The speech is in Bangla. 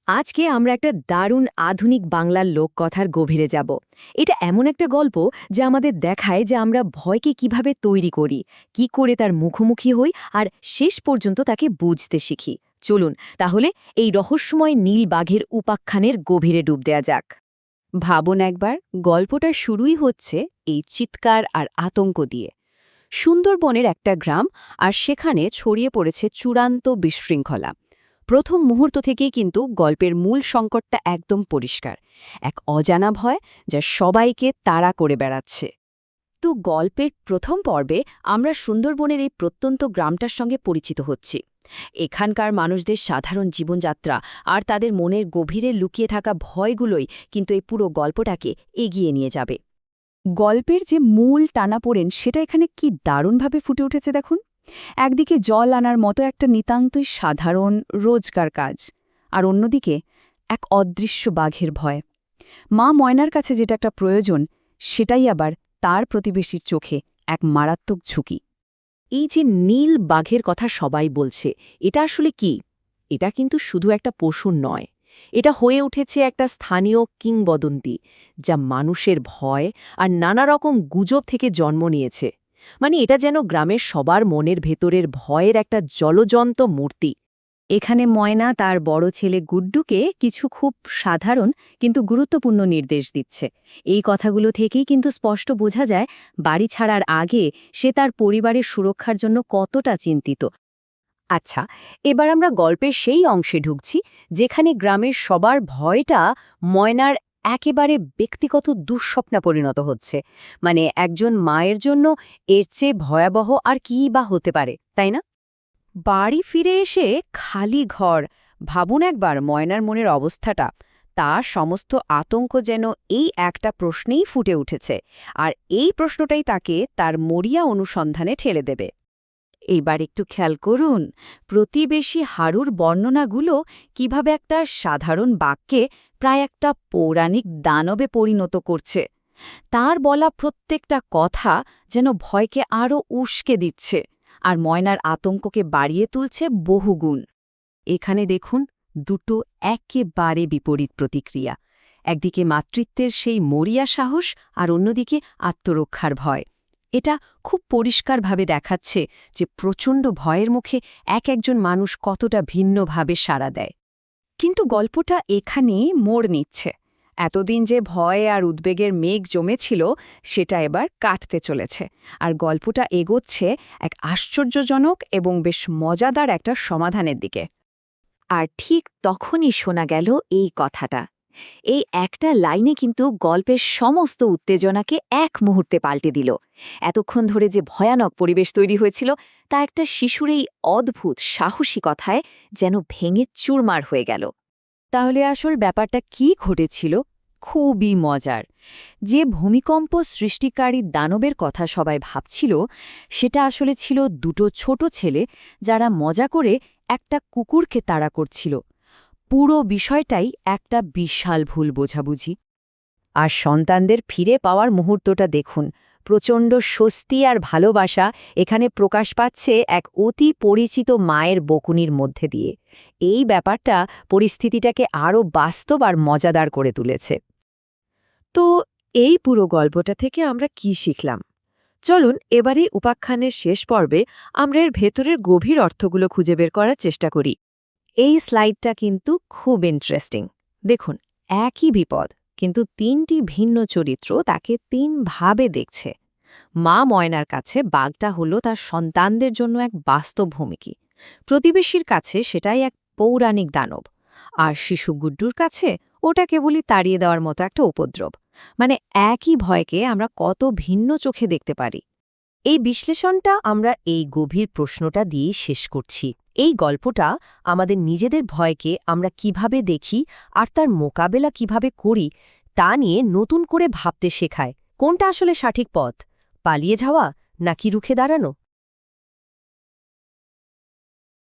আজকে আমরা একটা দারুণ আধুনিক বাংলার লোককথার গভীরে যাব। এটা এমন একটা গল্প যা আমাদের দেখায় যে আমরা ভয়কে কিভাবে তৈরি করি, কি করে তার মুখোমুখি হই আর শেষ পর্যন্ত তাকে বুঝতে শিখি। চলুন তাহলে এই রহস্যময় নীল বাঘের উপাখ্যানের গভীরে ডুব দেয়া যাক। ভাবুন একবার, গল্পটা শুরুই হচ্ছে এই চিৎকার আর আতঙ্ক দিয়ে। সুন্দরবনের একটা গ্রাম, আর সেখানে ছড়িয়ে পড়েছে চূড়ান্ত বিশৃঙ্খলা। প্রথম মুহূর্ত থেকেই কিন্তু গল্পের মূল সংকটটা একদম পরিষ্কার, এক অজানা ভয় যা সবাইকে তাড়া করে বেড়াচ্ছে। তো গল্পের প্রথম পর্বে আমরা সুন্দরবনের এই প্রত্যন্ত গ্রামটার সঙ্গে পরিচিত হচ্ছি। এখানকার মানুষদের সাধারণ জীবনযাত্রা আর তাদের মনের গভীরে লুকিয়ে থাকা ভয়গুলোই কিন্তু এই পুরো গল্পটাকে এগিয়ে নিয়ে যাবে। গল্পের যে মূল টানাপোড়েন সেটা এখানে কি দারুণভাবে ফুটে উঠেছে দেখুন। একদিকে জল আনার মতো একটা নিতান্তই সাধারণ রোজকার কাজ, আর অন্যদিকে এক অদৃশ্য বাঘের ভয়। মা ময়নার কাছে যেটা একটা প্রয়োজন, সেটাই আবার তার প্রতিবেশীর চোখে এক মারাত্মক ঝুঁকি। এই যে নীল বাঘের কথা সবাই বলছে, এটা আসলে কি? এটা কিন্তু শুধু একটা পশু নয়, এটা হয়ে উঠেছে একটা স্থানীয় কিংবদন্তি, যা মানুষের ভয় আর নানা রকম গুজব থেকে জন্ম নিয়েছে। মানে এটা যেন গ্রামের সবার মনের ভেতরের ভয়ের একটা জলজন্ত মূর্তি। এখানে ময়না তার বড় ছেলে গুড্ডুকে কিছু খুব সাধারণ কিন্তু গুরুত্বপূর্ণ নির্দেশ দিচ্ছে। এই কথাগুলো থেকেই কিন্তু স্পষ্ট বোঝা যায় বাড়ি ছাড়ার আগে সে তার পরিবারের সুরক্ষার জন্য কতটা চিন্তিত। আচ্ছা, এবার আমরা গল্পের সেই অংশে ঢুকছি যেখানে গ্রামের সবার ভয়টা ময়নার একেবারে ব্যক্তিগত দুঃস্বপ্নে পরিণত হচ্ছে। মানে একজন মায়ের জন্য এর চেয়ে ভয়াবহ আর কী বা হতে পারে, তাই না? বাড়ি ফিরে এসে খালি ঘর, ভাবুন একবার ময়নার মনের অবস্থাটা। তার সমস্ত আতঙ্ক যেন এই একটা প্রশ্নেই ফুটে উঠেছে, আর এই প্রশ্নটাই তাকে তার মরিয়া অনুসন্ধানে ঠেলে দেবে। এইবার একটু খেয়াল করুন, প্রতিবেশী হারুর বর্ণনাগুলো কিভাবে একটা সাধারণ বাক্যে প্রায় একটা পৌরাণিক দানবে পরিণত করছে। তার বলা প্রত্যেকটা কথা যেন ভয়কে আরও উস্কে দিচ্ছে, আর ময়নার আতঙ্ককে বাড়িয়ে তুলছে বহুগুণ। এখানে দেখুন দুটো একেবারে বিপরীত প্রতিক্রিয়া। একদিকে মাতৃত্বের সেই মরিয়া সাহস, আর অন্যদিকে আত্মরক্ষার ভয়। এটা খুব পরিষ্কারভাবে দেখাচ্ছে যে প্রচণ্ড ভয়ের মুখে একজন মানুষ কতটা ভিন্নভাবে সাড়া দেয়। কিন্তু গল্পটা এখানে মোড় নিচ্ছে। এতদিন যে ভয় আর উদ্বেগের মেঘ জমেছিল, সেটা এবার কাটতে চলেছে, আর গল্পটা এগোচ্ছে এক আশ্চর্যজনক এবং বেশ মজাদার একটা সমাধানের দিকে। আর ঠিক তখনই শোনা গেল এই কথাটা। এই একটা লাইনে কিন্তু গল্পের সমস্ত উত্তেজনাকে এক মুহূর্তে পাল্টে দিল। এতক্ষণ ধরে যে ভয়ানক পরিবেশ তৈরি হয়েছিল, তা একটা শিশুর এই অদ্ভুত সাহসী কথায় যেন ভেঙে চুরমার হয়ে গেল। তাহলে আসল ব্যাপারটা কি ঘটেছিল? খুবই মজার। যে ভূমিকম্প সৃষ্টিকারী দানবের কথা সবাই ভাবছিল, সেটা আসলে ছিল দুটো ছোট ছেলে যারা মজা করে একটা কুকুরকে তাড়া করছিল। পুরো বিষয়টাই একটা বিশাল ভুল বোঝাবুঝি। আর সন্তানদের ফিরে পাওয়ার মুহূর্তটা দেখুন, প্রচণ্ড স্বস্তি আর ভালোবাসা এখানে প্রকাশ পাচ্ছে এক অতি পরিচিত মায়ের বকুনির মধ্যে দিয়ে। এই ব্যাপারটা পরিস্থিতিটাকে আরও বাস্তব আর মজাদার করে তুলেছে। তো এই পুরো গল্পটা থেকে আমরা কি শিখলাম? চলুন এবারে উপাখ্যানের শেষ পর্বে আমরা এর ভেতরের গভীর অর্থগুলো খুঁজে বের করার চেষ্টা করি। এই স্লাইডটা কিন্তু খুব ইন্টারেস্টিং। দেখুন, একই বিপদ, কিন্তু তিনটি ভিন্ন চরিত্র তাকে তিনভাবে দেখছে। মা ময়নার কাছে বাঘটা হলো তার সন্তানদের জন্য এক বাস্তব হুমকি, প্রতিবেশীর কাছে সেটাই এক পৌরাণিক দানব, আর শিশু গুড্ডুর কাছে ওটা কেবলই তাড়িয়ে দেওয়ার মতো একটা উপদ্রব। মানে একই ভয়কে আমরা কত ভিন্ন চোখে দেখতে পারি। এই বিশ্লেষণটা আমরা এই গভীর প্রশ্নটা দিয়েই শেষ করছি। এই গল্পটা আমাদের নিজেদের ভয়কে আমরা কিভাবে দেখি আর তার মোকাবেলা কিভাবে করি তা নিয়ে নতুন করে ভাবতে শেখায়। কোনটা আসলে সঠিক পথ, পালিয়ে যাওয়া নাকি রুখে দাঁড়ানো?